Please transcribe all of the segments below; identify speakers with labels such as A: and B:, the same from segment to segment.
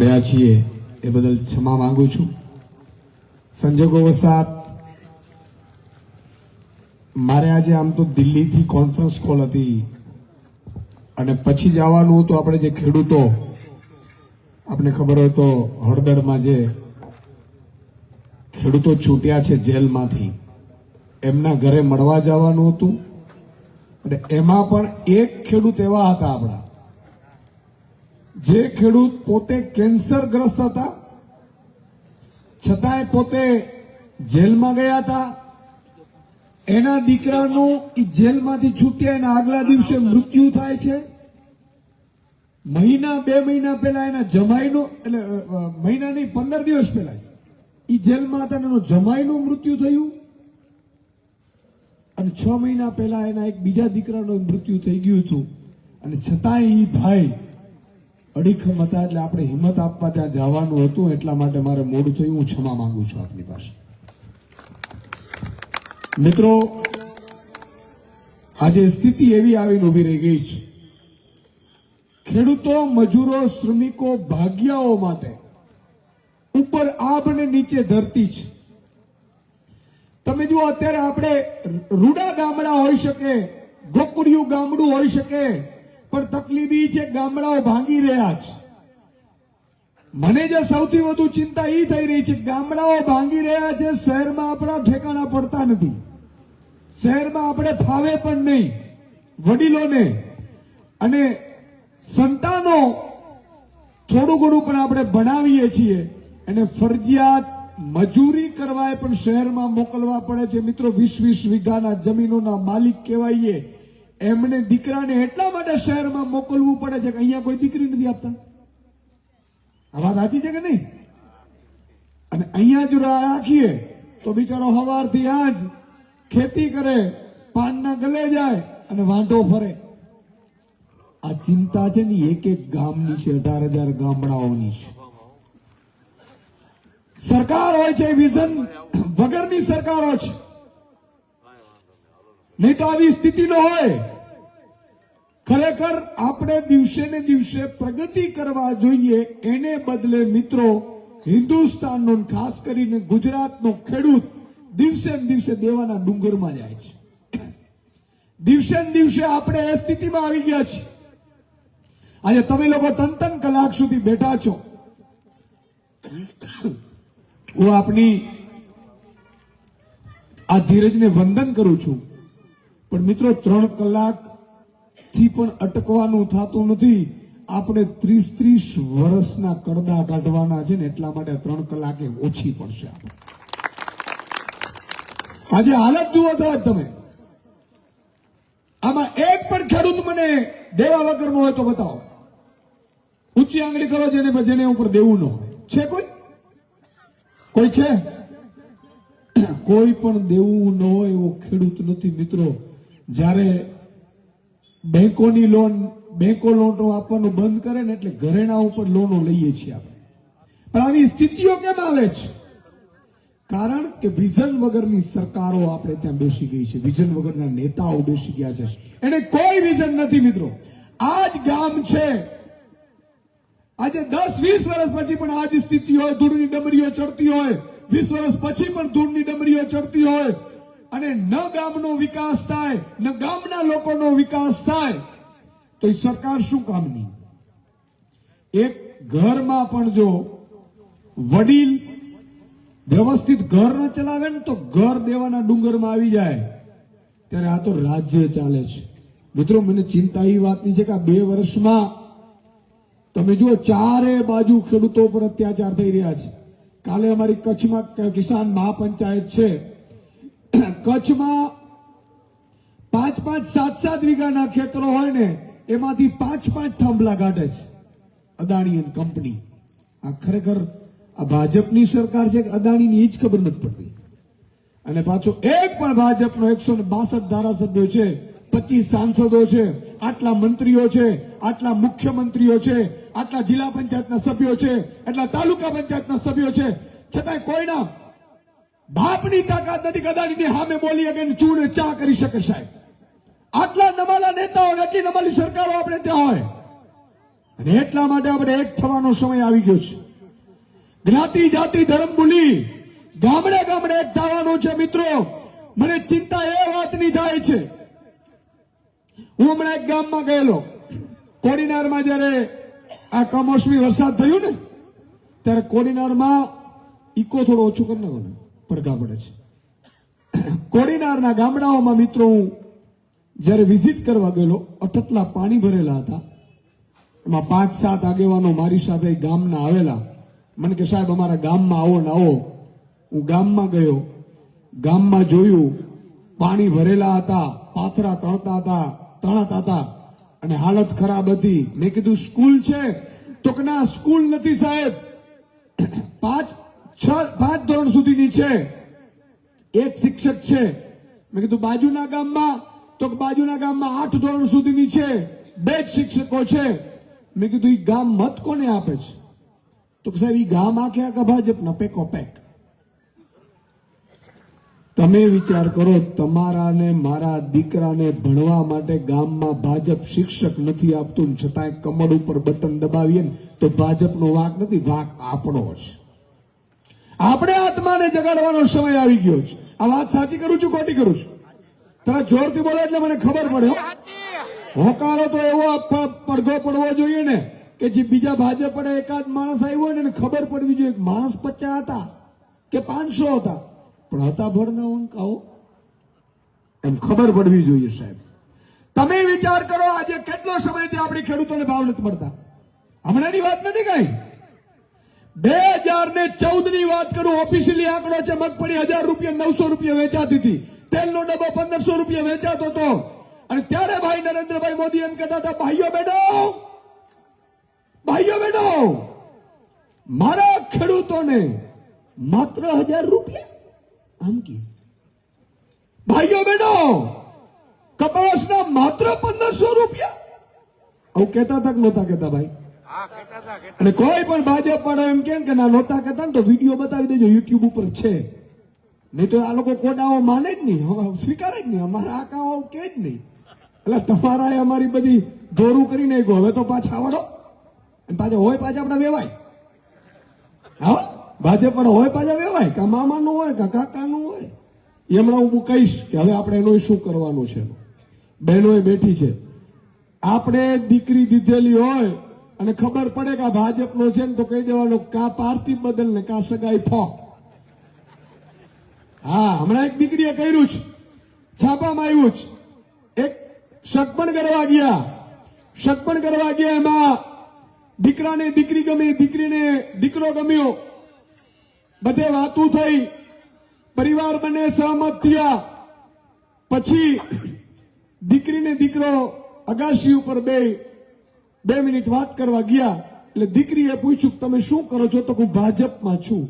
A: પડ્યા છીએ એ બદલ ક્ષમા માંગુ છું. સંજોગોવશાત મારે આજે આમ તો દિલ્હીથી કોન્ફરન્સ કોલ હતી અને પછી જવાનું હતું. આપણે જે ખેડૂતો, આપને ખબર હોય તો હળદરમાં જે ખેડૂતો છૂટ્યા છે જેલમાંથી, એમના ઘરે મળવા જવાનું હતું. અને એમાં પણ એક ખેડૂત એવા હતા આપણા, જે ખેડૂત પોતે કેન્સરગ્રસ્ત હતા, છતાંય પોતે જેલમાં ગયા હતા. એના દીકરાનું જેલમાંથી છૂટ્યા એના આગલા દિવસે મૃત્યુ થાય છે. મહિના 2 મહિના પહેલા એના જમાઈનું, એટલે મહિના નહીં 15 દિવસ પહેલા એ જેલમાં હતા, એનો જમાઈનું મૃત્યુ થયું. અને 6 મહિના પહેલા એના એક બીજા દીકરાનું મૃત્યુ થઈ ગયું હતું. અને છતાંય એ ભાઈ અડીખમ હતા. એટલે આપણે હિંમત આપવા ત્યાં જવાનું હતું, એટલા માટે મારે મોડું થયું. હું ક્ષમા માંગુ છું આપની પાસે. મિત્રો, આજે સ્થિતિ એવી આવીને ઉભી રહી ગઈ છે, ખેડૂતો, મજૂરો, શ્રમિકો, ભાગ્યાઓ માટે ઉપર આભ ને નીચે ધરતી છે. તમે જુઓ, અત્યારે આપણે રૂડા ગામડા હોઈ શકે, ગોકુડિયું ગામડું હોઈ શકે, પણ તકલીફ એ છે ગામડાઓ ભાંગી રહ્યા છે. મને જે સૌથી વધુ ચિંતા એ થઈ રહી છે, ગામડાઓ ભાંગી રહ્યા છે, શહેરમાં આપણા ઠેકાણા પડતા નથી. શહેરમાં આપણે ફાવે પણ નહીં વડીલોને, અને સંતાનો થોડું ઘણું પણ આપણે ભણાવીએ છીએ અને ફરજિયાત મજૂરી કરવા પણ શહેરમાં મોકલવા પડે છે. મિત્રો, 20-20 વીઘાના જમીનોના માલિક કહેવાઈએ, એમને દીકરાને એટલા માટે શહેરમાં મોકલવું પડે છે કે અહીંયા કોઈ દીકરી નથી આપતા. આ વાત સાચી છે કે નહીં? અને અહીંયા જો રાખીએ તો બિચારો સવારથી આજ ખેતી કરે, પાનના ગલે જાય અને વાંઢો ફરે. આ ચિંતા છે ને એક ગામની છે, 18,000 ગામડાઓની છે. સરકાર હોય છે વિઝન વગરની સરકારો છે, નહીં તો આવી સ્થિતિ ન હોય. ખરેખર આપણે દિવસે ને દિવસે પ્રગતિ કરવા જોઈએ. એને બદલે મિત્રો, હિન્દુસ્તાનનો ખાસ કરીને ગુજરાતનો ખેડૂત દિવસે ને દિવસે દેવાના ડુંગરમાં જાય છે. દિવસે ને દિવસે આપણે એ સ્થિતિમાં આવી ગયા છીએ. આજે તમે લોકો 3 કલાક સુધી બેઠા છો. હું આપની આ ધીરજને વંદન કરું છું, પણ મિત્રો 3 કલાક થી પણ અટકવાનું થતું નથી. આપણે 30-30 વર્ષના કડદા કાઢવાના છે ને, એટલા માટે 3 કલાકે ઓછી પડશે. આજે હાલત જુઓ તો તમે, આમાં એક પણ ખેડૂત મને દેવા વગરનો હોય તો બતાવો. ઊંચી આંગળી કરો જેને ઉપર દેવું ન હોય. છે કોઈ છે? કોઈ પણ દેવું ન હોય એવો ખેડૂત નથી. મિત્રો, જ્યારે બેંકોની લોન, બેંકો લોનો આપવાનું બંધ કરે ને, એટલે ઘરેણા ઉપર લોનો લઈએ છીએ આપણે. પણ આવી સ્થિતિઓ કેમ આવે છે? કારણ કે વિઝન વગરની સરકારો આપણે ત્યાં બેસી ગઈ છે, વિઝન વગરના નેતાઓ બેસી ગયા છે. એને કોઈ વિઝન નથી. મિત્રો, આ જ ગામ છે, આજે 10-20 વર્ષ પછી પણ આ જ સ્થિતિ હોય, ધૂળની ડમરીઓ ચડતી હોય, 20 વર્ષ પછી પણ ધૂળની ડમરીઓ ચડતી હોય, અને ન ગામનો વિકાસ થાય, ન ગામના લોકોનો વિકાસ થાય, તો એ સરકાર શું કામની? એક ઘરમાં પણ જો વડીલ વ્યવસ્થિત ઘર ન ચલાવે ને, તો ઘર દેવાના ડુંગરમાં આવી જાય. ત્યારે આ તો રાજ્ય ચાલે છે. મિત્રો, મને ચિંતા એ વાતની છે કે આ 2 વર્ષમાં તમે જુઓ, 4 બાજુ ખેડૂતો પર અત્યાચાર થઈ રહ્યા છે. કાલે અમારી કચ્છમાં કિસાન મહાપંચાયત છે. કચ્છમાં 5-5, 7-7 વીઘાના ખેતરો હોય ને, એમાંથી 5-5 થાંભલા કાઢે છે અદાણી અને કંપની. આ ખરેખર આ ભાજપની સરકાર છે કે અદાણીની જ ખબર નથી પડતી. અને પાછો એક પણ ભાજપનો 162 ધારાસભ્યો છે, 25 સાંસદો છે, આટલા મંત્રીઓ છે, આટલા મુખ્યમંત્રીઓ છે, આટલા જિલ્લા પંચાયતના સભ્યો છે, આટલા તાલુકા પંચાયતના સભ્યો છે, છતાંય કોઈના બાપની તાકાત નથી અદાણીની સામે બોલી શકે, ચૂને ચા કરી શકે. સાહેબ, આટલા નમાલા નેતાઓ, આટલી નમાલી સરકારો આપણે ત્યાં હોય, અને એટલા માટે આપણે એક થવાનો સમય આવી ગયો છે. જ્ઞાતિ જાતિ ધર્મ ભૂલી ગામડે ગામડે એક થવાનું છે. મિત્રો, મને ચિંતા એ વાતની થાય છે. હું હમણાં એક ગામમાં ગયેલો. કોડીનારમાં જયારે આ કમોસમી વરસાદ થયું ને ત્યારે કોડીનારમાં ઇકો થોડો ઓછું કરી નાખો ને પડઘા પડે છે. કોડીનારના ગામડાઓમાં મિત્રો હું જયારે વિઝિટ કરવા ગયેલો, અટટલા પાણી ભરેલા હતા. એમાં 5-7 આગેવાનો મારી સાથે ગામના આવેલા. મને કે સાહેબ અમારા ગામમાં આવો ને આવો. હું ગામમાં ગયો, ગામમાં જોયું પાણી ભરેલા હતા, પાથરા તણાતા હતા અને હાલત ખરાબ હતી. મેં કીધું સ્કૂલ છે? તો કે ના, સ્કૂલ નથી સાહેબ, 5 ધોરણ સુધીની છે, એક શિક્ષક છે. મેં કીધું બાજુના ગામમાં? તો બાજુના ગામમાં 8 ધોરણ સુધીની છે, 2 જ શિક્ષકો છે. મેં કીધું એ ગામ મત કોને આપે છે? તો સાહેબ એ ગામ આખે આખા ભાજપના પેકો પેક. તમે વિચાર કરો, તમારા ને મારા દીકરાને ભણવા માટે ગામમાં ભાજપ શિક્ષક નથી આપતું, છતાંય કમળ ઉપર બટન દબાવીએ ને તો ભાજપનો વાંક નથી, વાંક આપણો છે. આપણે આત્માને જગાડવાનો સમય આવી ગયો છે. આ વાત સાચી કરું છું, ખોટી કરું છું? તરત જોરથી બોલો એટલે મને ખબર પડે. હોકારો તો એવો પડઘો પડવો જોઈએ ને કે જે બીજા ભાજપ પડે એકાદ માણસ આવ્યો હોય ને ખબર પડવી જોઈએ કે માણસ 50 હતા કે 500 હતા, પણ હતા ભળના અંક આવો, એમ ખબર પડવી જોઈએ સાહેબ. તમે વિચાર કરો, આજે કેટલો સમયથી આપણી ખેડૂતોને ભાવ નથી મળતા. હમણાંની વાત નથી કઈ, 2014 ની વાત કરું. ઓફિશિયલી આંકડો છે, મગફળી 1000 રૂપિયા 900 રૂપિયા વેચાતી હતી, તેલનો ડબ્બો 1500 રૂપિયા વેચાતો હતો. અને ત્યારે ભાઈ નરેન્દ્રભાઈ મોદી એમ કહેતા હતા, ભાઈઓ બહેનો, મારા ખેડૂતોને માત્ર 1000 રૂપિયા. આમ કે ભાઈઓ બહેનો, કપાસના માત્ર 1500 રૂપિયા. આવું કહેતા હતા કે નહોતા કહેતા ભાઈ? અને કોઈ પણ ભાજપ વાળો એમ કેમ કે ના નહોતા કહેતા ને તો વિડીયો બતાવી દેજો, યુટ્યુબ ઉપર છે. નહીં તો આ લોકો કોડાઓ માને જ નહીં, સ્વીકારે જ નહીં, અમારા આકાઓ કે જ નહીં. એટલે તમારા અમારી બધી દોરું કરી નાખ્યો. હવે તો પાછા આવડો અને પાછા હોય પાછા આપણા વેવાય. હા, ભાજપ વાળો હોય પાછા વેવાય, કા મામાનું હોય કા કાકાનું હોય. હમણાં હું કહીશ કે હવે આપણે એનું શું કરવાનું છે. બહેનોએ બેઠી છે, આપણે દીકરી દીધેલી હોય અને ખબર પડે કે આ ભાજપનો છે ને તો કહી દેવાનું કા પાર્ટી બદલ ને કા સગાઈ ફો. હા, હમણાં એક દીકરીએ કર્યું છે, છાપામાં આવ્યું છે. એક સગપણ કરવા ગયા, એમાં દીકરાને દીકરી ગમી, દીકરીને દીકરો ગમ્યો, બધે વાતું થઈ, પરિવાર બંને સહમત થયા. પછી દીકરીને દીકરો અગાશી ઉપર 2 મિનિટ વાત કરવા ગયા. એટલે દીકરીએ પૂછ્યું તમે શું કરો છો? તો હું ભાજપમાં છું.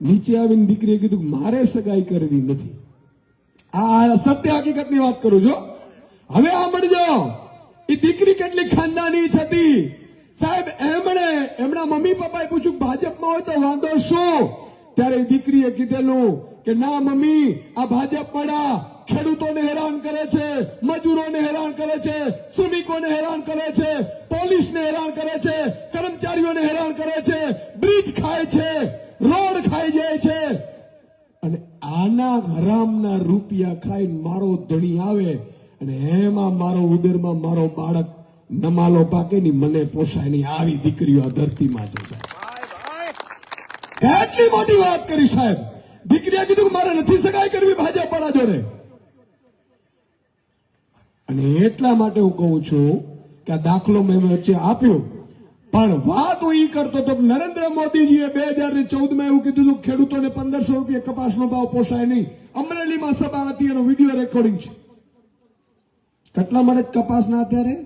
A: નીચે આવીને દીકરીએ કીધું મારે સગાઈ કરવી નથી. આ સત્ય હકીકતની વાત કરું છું. હવે સાંભળજો, એ દીકરી કેટલી ખાનદાની હતી સાહેબ. એમના મમ્મી પપ્પાએ પૂછ્યું ભાજપમાં હોય તો વાંધો શું? ત્યારે દીકરીએ કીધેલું કે ના મમ્મી, આ ભાજપ વાળા ખેડૂતોને હેરાન કરે છે, મજૂરોને હેરાન કરે છે, શ્રમિકોને હેરાન કરે છે, પોલીસને હેરાન કરે છે, કર્મચારીઓને હેરાન કરે છે, બ્રિજ ખાય છે, રોડ ખાઈ જાય છે. અને આના હરામના રૂપિયા ખાઈને મારો ધણી આવે અને એમાં મારો ઉદરમાં મારો બાળક નમાલો પાકે ની મને પોસાય નહીં. આવી દીકરીઓ આ ધરતીમાં છે સાહેબ. એટલી મોટી વાત કરી સાહેબ. દીકરીએ કીધું કે મારે નથી સગાઈ કરવી ભાજપ વાળા જોડે. અને એટલા માટે હું કહું છું કે આ દાખલો મેં વચ્ચે આપ્યો, પણ વાત હું એ કરતો હતો કે નરેન્દ્ર મોદીજીએ 2014માં એવું કીધું હતું ખેડૂતોને 1500 રૂપિયા કપાસનો ભાવ પોસાય નહીં. અમરેલીમાં સભા હતી, એનો વિડીયો રેકોર્ડિંગ છે. કેટલા મળે કપાસના અત્યારે?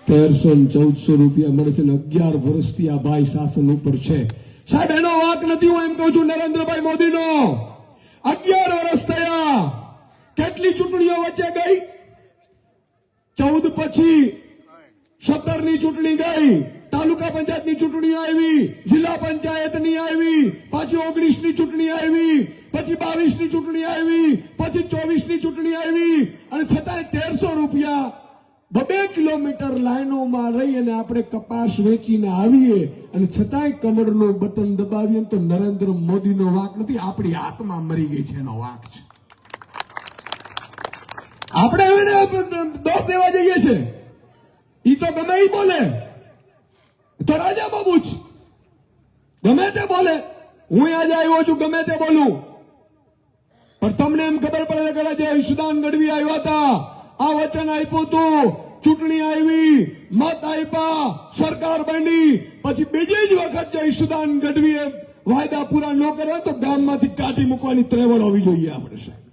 A: 1300-1400 રૂપિયા મળે છે. 11 વર્ષથી આ ભાઈ શાસન ઉપર છે સાહેબ. એનો વાંક નથી. હું એમ કહું છું નરેન્દ્રભાઈ મોદીનો 11 વર્ષ થયા. કેટલી ચૂંટણીઓ વચ્ચે ગઈ? 14 પછી 17 ની ચૂંટણી ગઈ, તાલુકા પંચાયતની ચૂંટણી આવી, જિલ્લા પંચાયતની આવી, પાછી 19 ની ચૂંટણી આવી, પછી 22 ની ચૂંટણી આવી, પછી 24 ની ચૂંટણી આવી. અને છતાંય 1300 રૂપિયા 2 કિલોમીટર લાઈનોમાં રહી અને આપણે કપાસ વેચીને આવીએ અને છતાંય કમળનું બટન દબાવીએ તો નરેન્દ્ર મોદીનો વાંક નથી, આપણી આત્મા મરી ગઈ છે એનો વાંક છે. આપણે એને દોષ દેવા જઈએ છે. ઈ તો ગમે ઈ બોલે, તો રાજા બાબુ જ ગમે તે બોલે. હું આજે આવ્યો છું, ગમે તે બોલું, પણ તમને એમ ખબર પડે કે જે ઈશુદાન ગઢવી આવ્યા હતા, આ વચન આપ્યું હતું, ચૂંટણી આવી, મત આપ્યા, સરકાર બની, પછી બીજી જ વખત જો ઈશુદાન ગઢવીએ વાયદા પૂરા ન કર્યા તો ગામમાંથી કાઢી મૂકવાની ત્રેવડ હોવી જોઈએ. આપણે સાહેબ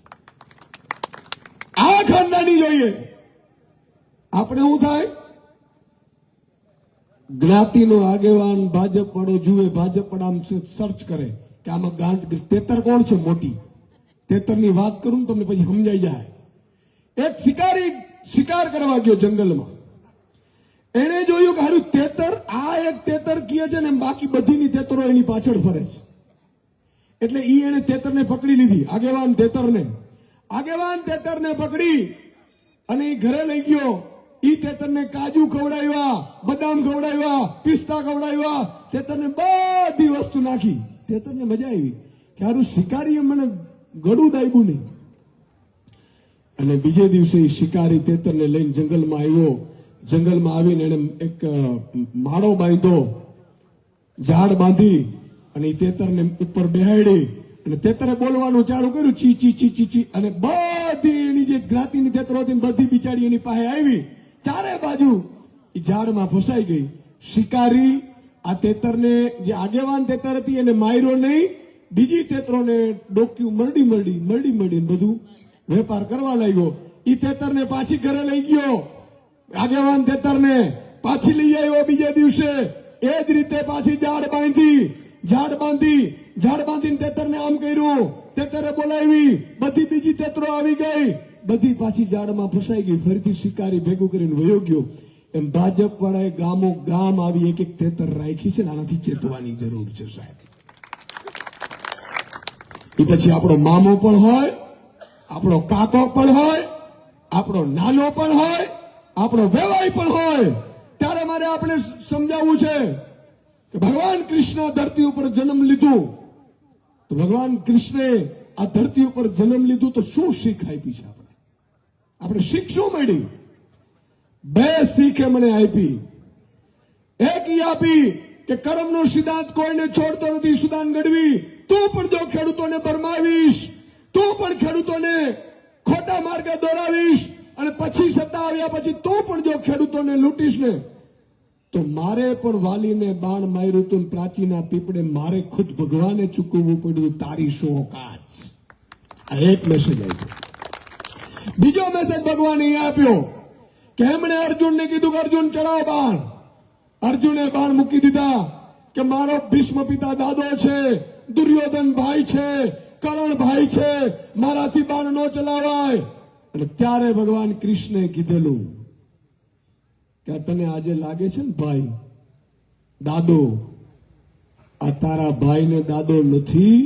A: આ ખાનદાની જોઈએ. આપણે શું થાય, જ્ઞાતિનો આગેવાન ભાજપ વાળો જુએ, ભાજપ વાળા આમ સર્ચ કરે કે આમાં ગાંઠ તેતર કોણ છે મોટી. તેતરની વાત કરું તમને પછી સમજાઈ જાય. એક શિકારી શિકાર કરવા ગયો જંગલમાં, એને જોયું કે હારું તેતર, આ એક તેતર કહે છે ને બાકી બધીની તેતરો એની પાછળ ફરે છે. એટલે ઈ એને તેતરને પકડી લીધી, આગેવાન તેતરને પકડી અને ઈ ઘરે લઈ ગયો. ઈ તેતરને કાજુ ખવડાવ્યા, બદામ ખવડાવ્યા, પિસ્તા ખવડાવ્યા, તેતરને બધી વસ્તુ નાખી. તેતરને મજા આવી કે હારું શિકારીએ મને ગળું દાયબું નહીં. અને બીજે દિવસે શિકારી તેતરને લઈને જંગલમાં આવ્યો. જંગલમાં આવીને એને એક માળો બાંધ્યો, ઝાડ બાંધી અને એ તેતરને ઉપર બેહાડી અને તેતરે બોલવાનું ચાલુ કર્યું, ચી ચી ચી ચી ચી. અને બધી એની જે જ્ઞાતિની તેતરો હતી બધી બિચારી એની પાસે આવી, ચારે બાજુ એ ઝાડમાં ફસાઈ ગઈ. શિકારી આ તેતરને, જે આગેવાન તેતર હતી એને માર્યો નહીં, બીજી તેતરોને ડોક્યું મરડી બધું વેપાર કરવા લાગ્યો. ઈ તેતરને પાછી ઘરે લઈ ગયો, આગેવાન તેતરને પાછી લઈ આવ્યો બીજે દિવસે. એ જ રીતે પાછી ઝાડ બાંધીને તેતરને આમ કર્યું, તેતરે બોલાવી, બધી બીજી તેતરો આવી ગઈ, બધી પાછી ઝાડમાં ફસાઈ ગઈ. ફરીથી શિકારી ભેગું કરીને વયો ગયો. એમ ભાજપ વાળાએ ગામો ગામ આવી એક તેતર રાખી છે ને, આનાથી ચેતવાની જરૂર છે સાહેબ. એ પછી આપણો મામો પણ હોય, આપણો કાકો પણ હોય, આપણો નાનો પણ હોય, આપણો વેવાઈ પણ હોય. ત્યારે મારે આપણે સમજાવવું છે કે ભગવાન કૃષ્ણ ધરતી ઉપર જન્મ લીધું તો ભગવાન કૃષ્ણે આ ધરતી ઉપર જન્મ લીધું તો શું શીખ આપી છે? આપણે શીખ શું મળી? 2 શીખે મને આપી. એક ઈ આપી કે કર્મનો સિદ્ધાંત કોઈને છોડતો નથી. ઈશુદાન ગઢવી, તું પણ જો ખેડૂતોને ભરમાવીશ, તું પણ ખેડૂતોને ખોટા માર્ગે દોરાવીશ અને પછી સત્તા આવ્યા પછી તું પણ જો ખેડૂતોને લૂંટીશ ને, તો મારે પણ વાલીને બાણ માર્યું હતું, પ્રાચીના પીપળે મારે ખુદ ભગવાને ચૂકવવું પડ્યું. તારી શું ઓકાત? આ એક મેસેજ આપ્યો. બીજો મેસેજ ભગવાને આપ્યો કે એમણે અર્જુનને કીધું કે અર્જુન ચડાવ બાણ. અર્જુને બાણ મૂકી દીધા કે મારો ભીષ્મ પિતા દાદો છે, દુર્યોધન ભાઈ છે, કર્ણ ભાઈ છે, મારાથી બાણ ન ચલાવાય. અને ત્યારે ભગવાન કૃષ્ણે કીધેલું કે તને આજે લાગે છે ને ભાઈ દાદો, આ તારા ભાઈને દાદો નથી,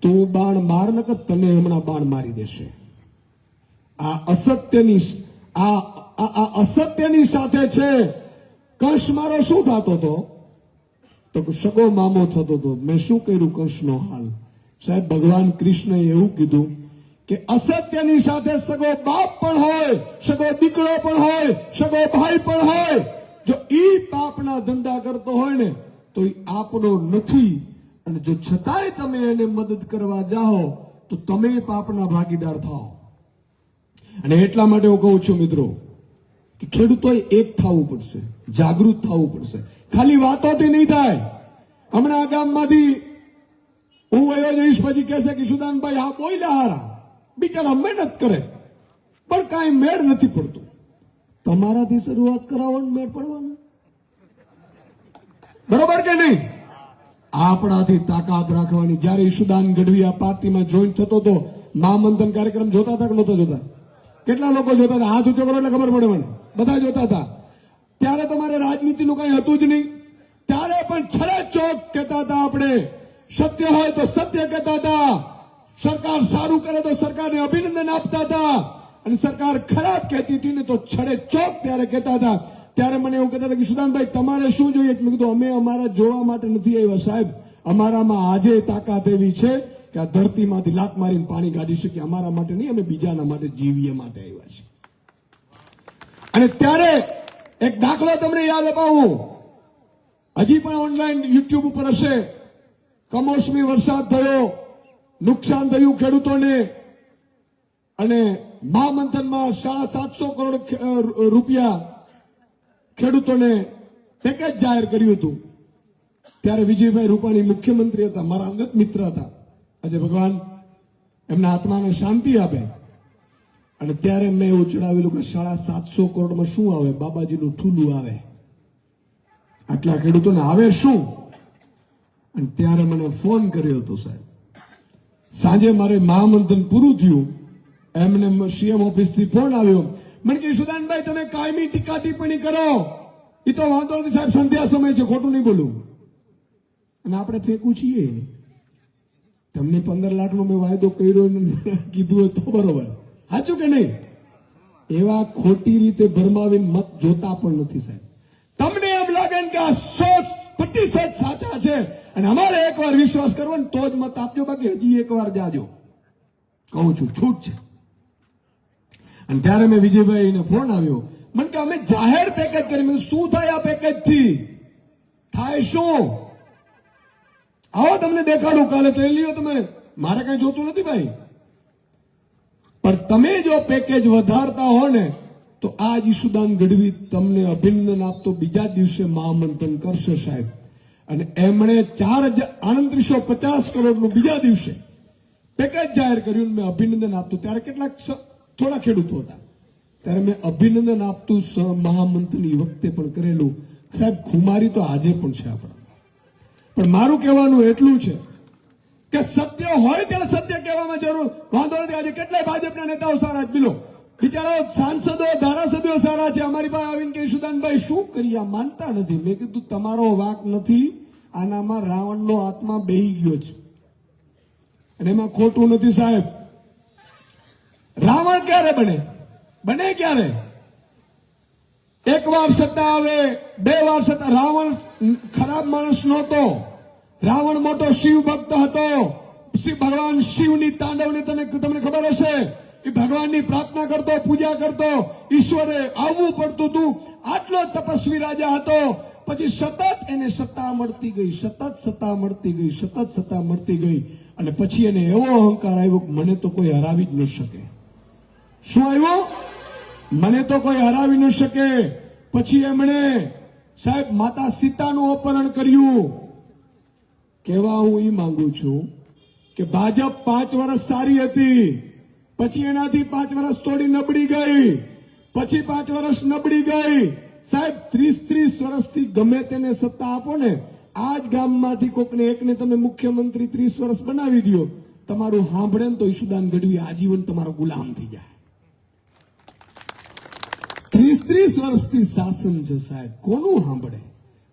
A: તું બાણ માર નકર તને હમણાં બાણ મારી દેશે. આ અસત્યની સાથે છે. કંસ મારો શું થતો હતો? તો સગો મામો થતો હતો. મેં શું કર્યું કંસનો હાલ? સાહેબ ભગવાન કૃષ્ણએ એવું કીધું કે અસત્યની સાથે સગો બાપ પણ હોય, સગો દીકરો પણ હોય, સગો ભાઈ પણ હોય. જો ઈ પાપના ધંધા કરતો હોય ને તો ઈ આપણો નથી. અને જો છતાંય તમે એને મદદ કરવા જાઓ તો તમે પાપના ભાગીદાર થાઓ. અને એટલા માટે હું કહું છું મિત્રો કે ખેડૂતોએ એક થવું પડશે, જાગૃત થવું પડશે. ખાલી વાતોથી નહીં થાય. હમણાં આ ગામમાંથી હું વયો જઈશ પછી કહેશે કે સુદાનભાઈ આ બોલ્યા હારા, બિચારા મહેનત કરે પણ કાંઈ મેળ નથી પડતું. તમારાથી શરૂઆત કરાવો ને મેળ પડવાનો, બરોબર કે નહીં? આપણાથી તાકાત રાખવાની. જયારે ઈશુદાન ગઢવી આ પાર્ટીમાં જોઈન થતો હતો, મહામંથન કાર્યક્રમ જોતા હતા કે નહોતા જોતા? કેટલા લોકો જોતા હતા? હાથ ઊંચો કરો એટલે ખબર પડે મને. બધા જોતા હતા. ત્યારે તમારે રાજનીતિનું કઈ હતું જ નહીં. ત્યારે પણ છરે ચોક કહેતા હતા, આપણે સત્ય હોય તો સત્ય કહેતા હતા, સરકાર સારું કરે તો સરકારને અભિનંદન આપતા હતા. અને સરકાર ખરાબ કહેતી હતી ને તો છડે ચોક ત્યારે કહેતા હતા. ત્યારે મને એવું કહેતા હતા કે સુદાનભાઈ તમારે શું જોઈએ? મેં કીધું અમે અમારા જોવા માટે નથી આવ્યા સાહેબ, અમારામાં આજે તાકાત એવી છે કે આ ધરતીમાંથી લાત મારીને પાણી કાઢી શકીએ. અમારા માટે નહીં, અમે બીજાના માટે જીવીએ માટે આવ્યા છીએ. અને ત્યારે એક દાખલો તમને યાદ અપાવું, હજી પણ ઓનલાઈન યુટ્યુબ ઉપર હશે. કમોસમી વરસાદ થયો, નુકસાન થયું ખેડૂતોને, અને મહામંથનમાં 750 કરોડ રૂપિયા ખેડૂતોને પેકેજ જાહેર કર્યું હતું. ત્યારે વિજયભાઈ રૂપાણી મુખ્યમંત્રી હતા, મારા અંગત મિત્ર હતા. આજે ભગવાન એમના આત્માને શાંતિ આપે. અને ત્યારે મેં એવું ચડાવેલું કે 750 કરોડમાં શું આવે? બાબાજીનું ઠૂલું આવે. આટલા ખેડૂતોને આવે શું? અને ત્યારે મને ફોન કર્યો હતો સાહેબ. સાંજે મારે મહામંથન પૂરું થયું, એમને સીએમ ઓફિસથી ફોન આવ્યો. મને કે સુદાનભાઈ તમે કાયમી ટીકા ટિપ્પણી કરો, એ તો વાંધો નથી સાહેબ, સંધ્યા સમય છે, ખોટું નહીં બોલું. અને આપણે ફેંકું છીએ નહીં. તમને 15 લાખનો મેં વાયદો કર્યો કીધું હોય તો બરોબર, સાચું કે નહીં? એવા ખોટી રીતે ભરમાવીને મત જોતા પણ નથી સાહેબ. તમને એમ લાગે ને કે આ 100% સાચા છે અને અમારે એકવાર વિશ્વાસ કરવો ને તો જ મત આપજો, બાકી હજી એકવાર જાજો. કહું છું, છૂટ છે. અને ત્યારે મેં વિજયભાઈને ફોન આવ્યો, મને કે અમે જાહેર પેકેજ કરી. શું થાય આ પેકેજ થી? થાય શું? આવો તમને દેખાડું. કાલે ટ્રેન લ્યો તમે, મારે કઈ જોતું નથી ભાઈ. પણ તમે જો પેકેજ વધારતા હો ને તો આજ ઈશુદાન ગઢવી તમને અભિનંદન આપતો બીજા દિવસે મહામંથન કરશે સાહેબ. અને એમણે 4,3850 કરોડનું બીજા દિવસે પેકેજ જાહેર કર્યું. મેં અભિનંદન આપતું. ત્યારે કેટલાક થોડા ખેડૂતો હતા, ત્યારે મેં અભિનંદન આપતું મહામંથનની વખતે પણ કરેલું સાહેબ. ખુમારી તો આજે પણ છે આપણા. પણ મારું કહેવાનું એટલું છે કે સત્ય હોય ત્યાં સત્ય કહેવામાં જરૂર વાંધો નથી. આજે કેટલાય ભાજપના નેતાઓ સારા જ બિલો બિચારાઓ, સાંસદો, ધારાસભ્યો સારા છે. અમારી પાસે આવીને કે સુદાનભાઈ શું કરીએ, માનતા નથી. મેં કીધું તમારો વાંક નથી, આનામાં રાવણનો આત્મા બેહી ગયો છે અને એમાં ખોટું નથી સાહેબ. રાવણ ક્યારે બને ક્યારે? એક વાર સત્તા આવે, 2 વાર સત્તા. રાવણ ખરાબ માણસ નહોતો. રાવણ મોટો શિવ ભક્ત હતો. ભગવાન શિવની તાંડવની તમને ખબર હશે. એ ભગવાનની પ્રાર્થના કરતો, પૂજા કરતો, ઈશ્વરે આવવું પડતું હતું. આટલો તપસ્વી રાજા હતો. પછી સતત એને સત્તા મળતી ગઈ, સતત સત્તા મળતી ગઈ, સતત સત્તા મળતી ગઈ. અને પછી એને એવો અહંકાર આવ્યો કે મને તો કોઈ હરાવી જ ન શકે. શું આવ્યું? મને તો કોઈ હરાવી ન શકે. પછી એમણે સાહેબ માતા સીતાનું અપહરણ કર્યું. કહેવા હું એ માંગુ છું કે ભાજપ 5 વર્ષ સારી હતી, પછી એનાથી 5 વર્ષ થોડી નબળી ગઈ, પછી 5 વર્ષ નબળી ગઈ. સાહેબ 30 વર્ષથી ગમે તેને સત્તા આપો ને, આજ ગામમાંથી કોકને એકને તમે મુખ્યમંત્રી 30 વર્ષ બનાવી દો, તમારું સાંભળે ને તો ઈશુદાન ગઢવી આજીવન તમારો ગુલામ થઈ જાય. 30 વર્ષથી શાસન છે સાહેબ. કોનું સાંભળે?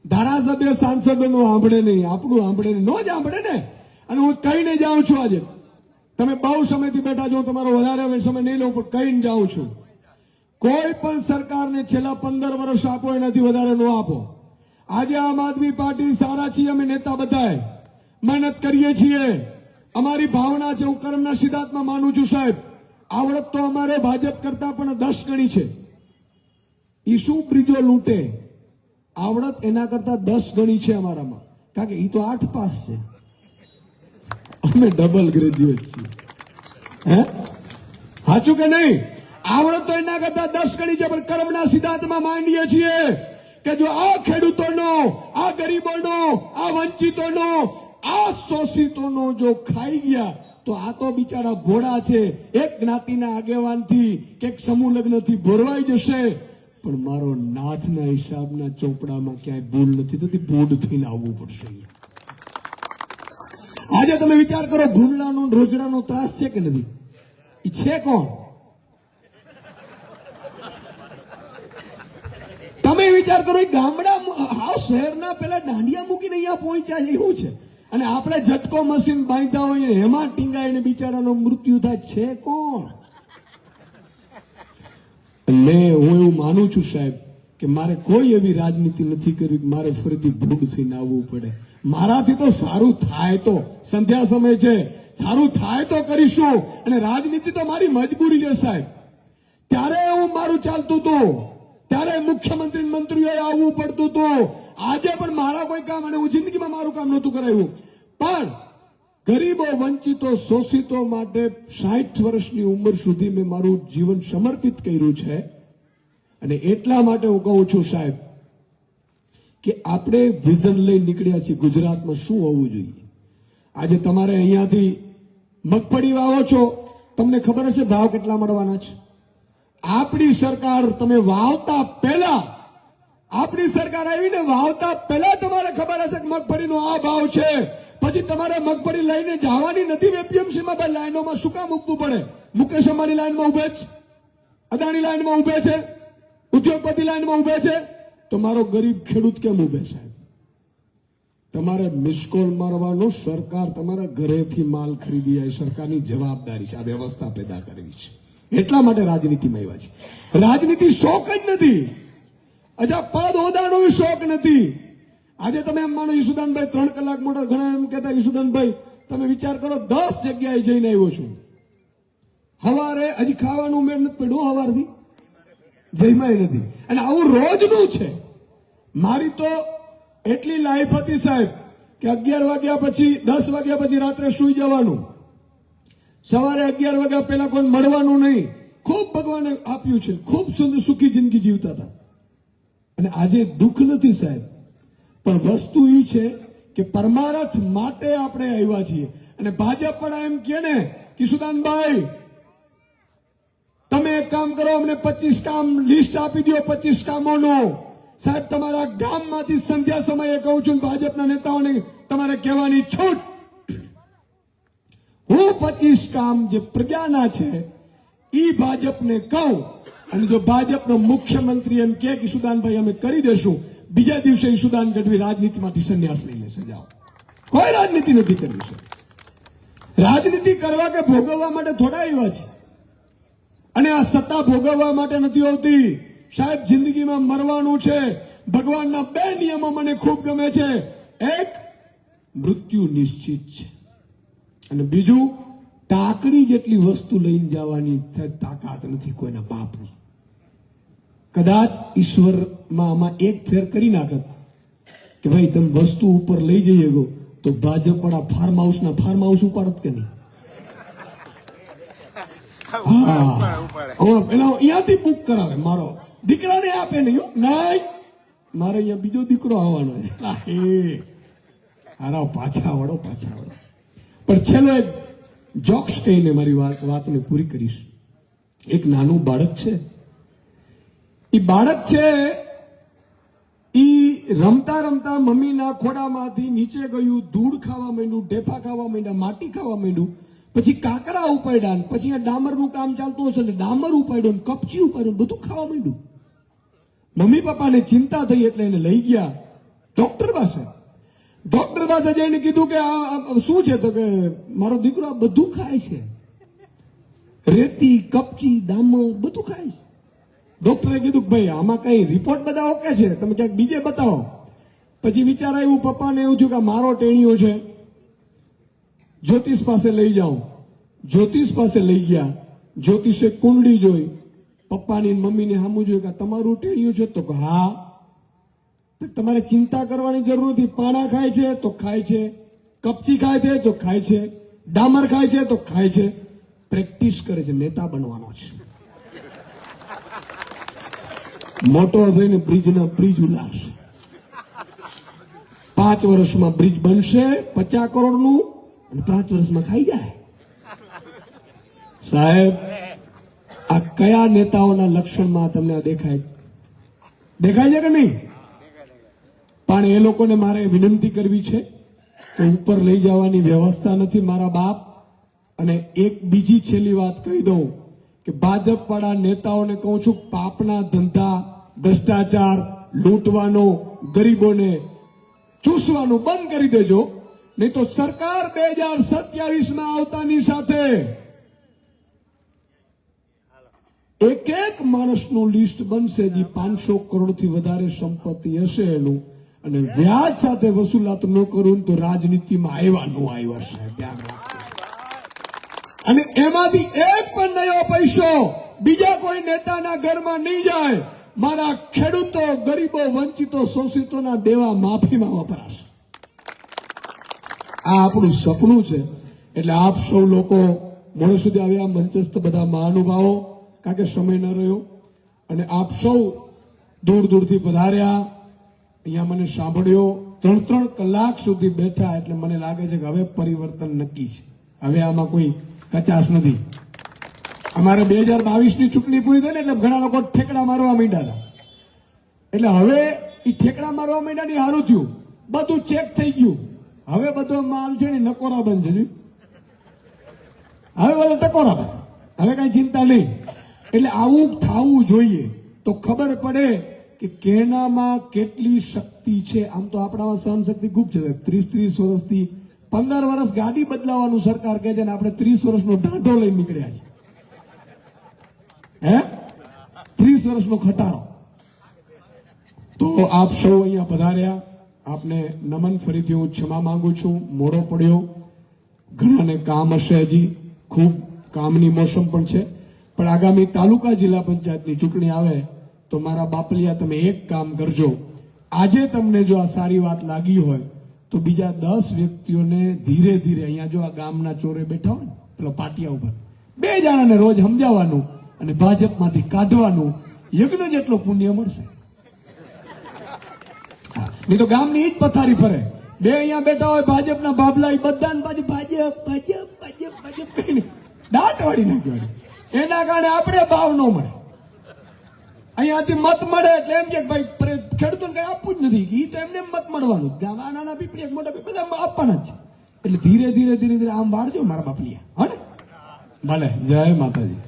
A: ધારાસભ્ય સાંસદોનું સાંભળે નહીં, આપણું સાંભળે નહીં. નો જ સાંભળે ને. અને હું કહીને જાઉં છું, આજે તમે બહુ સમયથી બેઠા છો, તમારો વધારે સમય નહીં લઉં, પણ કહીને જાઉં છું, કોઈ પણ સરકારને છેલ્લા 15 વર્ષ આપો, એનાથી વધારે ન આપો. આજે આમ આદમી પાર્ટી સારા છીએ, અમે નેતા બધાય મહેનત કરીએ છીએ. અમારી ભાવના છે, હું કર્મના સિદ્ધાંતમાં માનું છું સાહેબ. આવડત તો અમારે ભાજપ કરતા પણ 10 ગણી છે. ઈ શું બ્રિજો લૂંટે, આવડત એના કરતા 10 ગણી છે અમારામાં. કારણ કે ઈ તો 8 પાસ છે, અમે ડબલ ગ્રેજ્યુએટ છીએ. હે, સાચું કે નહીં? આવડત તો એના કરતા 10 ગણી છે. પણ કર્મના સિદ્ધાંતમાં માંડીએ છીએ કે જો આ ખેડૂતોનો, આ ગરીબોનો, આ વંચિતોનો, આ શોષિતોનો જો ખાઈ ગયા તો આ તો બિચારા ભોળા છે. એક જ્ઞાતિના આગેવાનથી કે સમૂહ લગ્નથી ભોરવાઈ જશે, પણ મારો નાથના હિસાબના ચોપડામાં ક્યાંય ભૂલ નથી થતી. બોર્ડ થઈને આવવું પડશે. આજે તમે વિચાર કરો, ભૂંડલાનો રોજડાનો ત્રાસ છે કે નથી? એ છે કોણ? તમે વિચાર કરો, એ ગામડા શહેરના પેલા દાંડિયા મૂકીને અહીંયા પહોંચ્યા છે, એવું છે. અને આપણે ઝટકો મશીન બાંધતા હોઈએ, એમાં ટીંગાઈને બિચારાનો મૃત્યુ થાય. છે કોણ? હું એવું માનું છું સાહેબ કે મારે કોઈ એવી રાજનીતિ નથી કરવી કે મારે ફરીથી ભૂંડ થઈને આવવું પડે. મારાથી તો સારું થાય તો, સંધ્યા સમય છે, સારું થાય તો કરીશું. અને રાજનીતિ તો મારી મજબૂરી છે સાહેબ. ત્યારે હું મારું ચાલતું હતું, ત્યારે મુખ્યમંત્રી મંત્રીઓએ આવવું પડતું હતું. આજે પણ મારા કોઈ કામ, અને હું જિંદગીમાં મારું કામ નહોતું કરાવ્યું, પણ ગરીબો, વંચિતો, શોષિતો માટે 60 વર્ષની ઉંમર સુધી મેં મારું જીવન સમર્પિત કર્યું છે. અને એટલા માટે હું કહું છું સાહેબ કે આપણે વિઝન લઈ નીકળ્યા છીએ ગુજરાતમાં શું હોવું જોઈએ. આજે તમારે અહીંયાથી મગફળી વાવો છો, તમને ખબર હશે ભાવ કેટલા મળવાના છે. આપણી સરકાર, તમે વાવતા પહેલા, આપણી સરકાર આવીને વાવતા પહેલા તમારે ખબર હશે કે મગફળીનો આ ભાવ છે. પછી તમારે મગફળી લઈને જવાની નથી એપીએમસીમાં. ભાઈ લાઈનોમાં શું કામ ઉભવું પડે? મુકેશ અંબાણી લાઈનમાં ઉભે છે, અદાણી લાઈનમાં ઉભે છે, ઉદ્યોગપતિ લાઈનમાં ઉભે છે, તો મારો ગરીબ ખેડૂત કેમ ઉભે સાહેબ? તમારે મિસકોલ મારવાનો, સરકાર તમારા ઘરેથી માલ ખરીદી આવી, સરકારની જવાબદારી છે આ વ્યવસ્થા પેદા કરવી છે. એટલા માટે રાજનીતિમાં આવ્યા છે. રાજનીતિ શોખ જ નથી, અજા પદ હોદાનો શોખ નથી. આજે તમે એમ માનો ઈસુદાનભાઈ 3 કલાક મોટા, ઘણા એમ કહેતા ઈસુદાનભાઈ તમે વિચાર કરો 10 જગ્યાએ જઈને આવ્યો છું, હવારે હજી ખાવાનું મેળ નથી પડ્યું, હવારથી જઈમાય નથી. અને આવું રોજનું છે. મારી તો એટલી લાઈફ હતી સાહેબ કે 11 વાગ્યા પછી, 10 વાગ્યા પછી રાત્રે સુઈ જવાનું, સવારે 11 વાગ્યા પહેલા કોઈ મળવાનું નહીં. ખૂબ ભગવાને આપ્યું છે, ખૂબ સુંદર સુખી જિંદગી જીવતા હતા. અને આજે દુઃખ નથી સાહેબ, પણ વસ્તુ એ છે કે પરમારથ માટે આપણે આવ્યા છીએ. અને ભાજપ પણ એમ કે ને કિશુદાનભાઈ, તમે એક કામ કરો, અમને 25 કામ લિસ્ટ આપી દો, 25 કામોનું. સાહેબ તમારા ગામમાંથી સંધ્યા સમયે કહું છું, ભાજપના નેતાઓને તમારે કહેવાની છૂટ, હું 25 કામ જે પ્રજાના છે એ ભાજપને કહું. અને જો ભાજપનો મુખ્યમંત્રી એમ કે ઈસુદાનભાઈ અમે કરી દેશું, બીજા દિવસે ઈસુદાન ગઢવી રાજનીતિમાંથી સંન્યાસ લઈ લેશે. જાઓ, કોઈ રાજનીતિ નથી કરવી છે. રાજનીતિ કરવા કે ભોગવવા માટે થોડા આવ્યા છે. અને આ સત્તા ભોગવવા માટે નથી હોતી સાહેબ. જિંદગીમાં મરવાનું છે. ભગવાનના 2 નિયમો મને ખૂબ ગમે છે. એક, મૃત્યુ નિશ્ચિત છે, અને બીજું, ટાંકણી જેટલી વસ્તુ લઈને જવાની તાકાત નથી કોઈના બાપની. કદાચ ઈશ્વરમાં આમાં એક ફેર કરી નાખત કે ભાઈ તમે વસ્તુ ઉપર લઈ જઈએ ગો, તો ભાજપ વાળા ફાર્મ હાઉસ ઉપાડત કે નહીં? અહીંયાથી બુક કરાવે, મારો દીકરાને આપે નહીં, મારે અહીંયા બીજો દીકરો આવવાનો છે. પાછા વળો. પણ છેલ્લો એક જોક્સ કહીને મારી વાતને પૂરી કરીશ. એક નાનું બાળક છે, એ બાળક છે, એ રમતા રમતા મમ્મીના ખોડામાંથી નીચે ગયું, ધૂળ ખાવા માંડ્યું, ઢેફા ખાવા માંડ્યા, માટી ખાવા માંડ્યું, પછી કાકરા ઉપાડ્યા, પછી ડામરનું કામ ચાલતું હશે ને ડામર ઉપાડ્યું, કપચી ઉપાડ્યું, બધું ખાવા માંડ્યું. મમ્મી પપ્પાને ચિંતા થઈ એટલે એને લઈ ગયા ડોક્ટર પાસે. ડોક્ટર પાસે જઈને કીધું કે આ શું છે? તો કે મારો દીકરો આ બધું ખાય છે, રેતી, કપચી, ડામર બધું ખાય છે. ડોક્ટરે કીધું કે ભાઈ આમાં કઈ રિપોર્ટ બધા ઓકે છે, તમે ક્યાંક બીજે બતાવો. પછી વિચાર આવ્યું, પપ્પાને એવું થયું કે મારો ટેણીયો છે, જ્યોતિષ પાસે લઈ જાઉં. જ્યોતિષ પાસે લઈ ગયા. જ્યોતિષે કુંડળી જોઈ, પપ્પાની મમ્મીને સામું જોયું કે તમારું ટેણીયું છે? તો હા. તમારે ચિંતા કરવાની જરૂર નથી. પાણા ખાય છે તો ખાય છે, કપચી ખાય છે તો ખાય છે, ડામર ખાય છે તો ખાય છે, પ્રેક્ટિસ કરે છે, નેતા બનવાનો છે. મોટો થઈને બ્રિજ ઉલાડશે. 5 વર્ષમાં બ્રિજ બનશે 50 કરોડનું, અને 5 વર્ષમાં ખાઈ જાય. સાહેબ, આ કયા નેતાઓના લક્ષણમાં તમને દેખાય છે કે નહીં? પણ એ લોકોને મારે વિનંતી કરવી છે કે ઉપર લઈ જવાની વ્યવસ્થા નથી મારા બાપ. અને એક બીજી છેલ્લી વાત કહી દઉં કે ભાજપ વાળા નેતાઓને કહું છું, પાપના ધંધા, ભ્રષ્ટાચાર, લૂંટવાનો, ગરીબોને ચૂસવાનું બંધ કરી દેજો, નહીં તો સરકાર 2027માં આવતાની સાથે એક એક માણસનું લિસ્ટ બનશે જે 500 કરોડથી વધારે સંપત્તિ હશે એનું, અને વ્યાજ સાથે વસૂલાત ન કરું તો રાજનીતિમાં આવ્યા ન આવ્યા સાહેબ, ધ્યાન રાખજો. અને એમાંથી એક પણ નયો પૈસો બીજા કોઈ નેતાના ઘરમાં નહીં જાય. મારા ખેડૂતો, ગરીબો, વંચિતો, શોષિતોના દેવા માફીમાં વપરાશે. આ આપણું સપનું છે. એટલે આપ સૌ લોકો મોડે સુધી આવ્યા, મંચસ્થ બધા મહાનુભાવો, કારણ કે સમય ન રહ્યો, અને આપ સૌ દૂર દૂરથી પધાર્યા, અહીંયા મને સાંભળ્યો, 3 કલાક સુધી બેઠા. એટલે મને લાગે છે કે હવે પરિવર્તન નક્કી છે. હવે આમાં કોઈ કચાશ નથી. અમારે 2022ની ચૂંટણી પૂરી થઈ ને એટલે ઘણા લોકો ઠેકડા મારવા માંડ્યા હતા. એટલે હવે એ ઠેકડા મારવા માંડ્યા ની સારું થયું, બધું ચેક થઈ ગયું. હવે બધો માલ છે ને નકોરા બંધ છે. હવે બધો ટકોરા બંધ, હવે કઈ ચિંતા નહીં. એટલે આવું થવું જોઈએ તો ખબર પડે કે કેનામાં કેટલી શક્તિ છે. આમ તો આપણામાં સહન શક્તિ ખૂબ છે. 30 વર્ષથી 15 વર્ષ ગાડી બદલાવાનું સરકાર કહે છે ને આપણે 30 વર્ષનો ઢાંઢો લઈને નીકળ્યા છે. હે 30 વર્ષનો ખટારો. તો આપ સૌ અહીંયા પધાર્યા, આપને નમન. ફરીથી હું ક્ષમા માંગુ છું, મોડો પડ્યો. ઘણાને કામ હશે, હજી ખૂબ કામની મોસમ પણ છે. પણ આગામી તાલુકા જિલ્લા પંચાયતની ચૂંટણી આવે તો મારા બાપલિયા તમે એક કામ કરજો. આજે તમને જો આ સારી વાત લાગી હોય તો બીજા 10 વ્યક્તિઓને ધીરે ધીરે, અહીંયા જો આ ગામના ચોરે બેઠા હોય ને પેલો પાટિયા ઉપર, 2 જણાને રોજ સમજાવવાનું અને ભાજપમાંથી કાઢવાનું. યજ્ઞ જેટલો પુણ્ય મળશે. નહીં તો ગામની ઈ જ પથારી ફરે. 2 અહીંયા બેઠા હોય ભાજપના બાબલા, બધાને બાજુ ભાજપ ભાજપ ભાજપ ભાજપ કરીને દાંત વાળી નાખ્યો. એના કારણે આપણે ભાવ ન મળે. અહીંયાથી મત મળે એટલે એમ કે ભાઈ ખેડૂતોને કઈ આપવું જ નથી, એ તો એમને મત મળવાનું. ગામના નાના પીપળી, એક મોટા પીપળી બધા આપવાના જ છે. એટલે ધીરે ધીરે ધીરે ધીરે આમ વાળજો મારા બાપલિયા. હા ને, ભલે. જય માતાજી.